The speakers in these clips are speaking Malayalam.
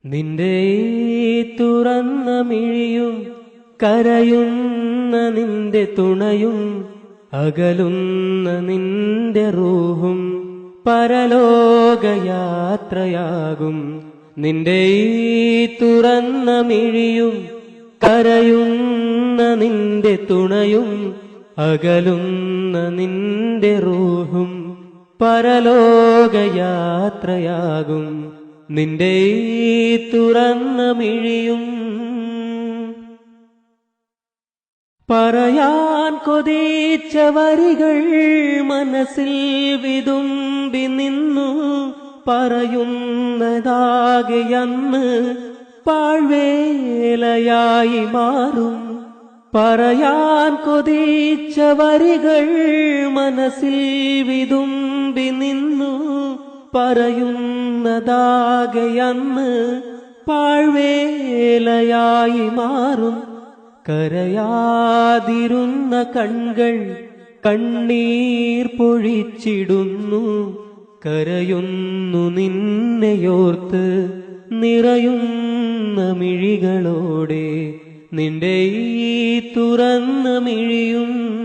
നിന്റെ തുറന്ന മിഴിയും കരയുന്ന നിന്റെ തുണയും അകലുന്ന നിന്റെ റൂഹും പരലോകയാത്രയാകും. നിന്റെ തുറന്ന മിഴിയും കരയുന്ന നിന്റെ തുണയും അകലുന്ന നിന്റെ റൂഹും പരലോകയാത്രയാകും. നിന്റെ തുറന്ന മിഴിയും പറയാൻ കൊതിച്ച വരികൾ മനസ്സിൽ വിതുമ്പി നിന്നു. പറയുന്നതാകെയന്ന് പാഴ്വേലയായി മാറും. പറയാൻ കൊതിച്ച വരികൾ മനസ്സിൽ വിതുമ്പി നിന്നു. പറയുന്നതാകെയന്ന് പാഴ്വേലയായി മാറും. കരയാതിരുന്ന കൺകൾ കണ്ണീർ പൊഴിച്ചിടുന്നു. കരയുന്നു നിന്നെയോർത്ത് നിറയുന്ന മിഴികളോടെ. നിന്റെ തുറന്ന മിഴിയും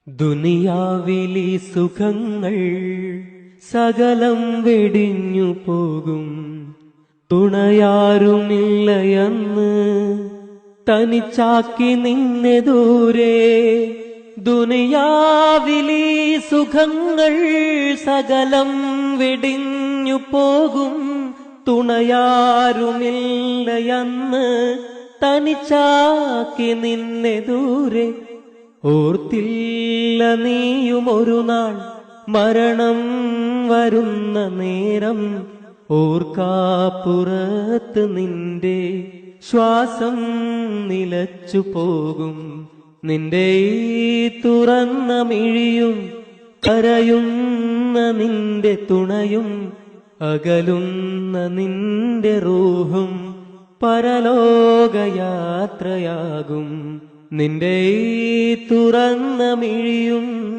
ദുനിയാവിലി സുഖങ്ങൾ സകലം വെടിഞ്ഞു പോകും. തുണയാരുമില്ലയെന്ന് തനിച്ചാക്കി നിന്നെ ദൂരെ. ദുനിയാവിലി സുഖങ്ങൾ സകലം വെടിഞ്ഞു പോകും. തുണയാരുമില്ലയെന്ന് തനിച്ചാക്കി നിന്നെ ദൂരെ. ഓർത്തില്ല നീയും ഒരു നാൾ മരണം വരുന്ന നേരം. ഓർക്കാപ്പുറത്ത് നിന്റെ ശ്വാസം നിലച്ചു പോകും. നിന്റെ തുറന്ന മിഴിയും കരയുന്ന നിന്റെ തുണയും അകലുന്ന നിന്റെ റൂഹും പരലോകയാത്രയാകും. നിന്റെ തുറന്ന മിഴിയും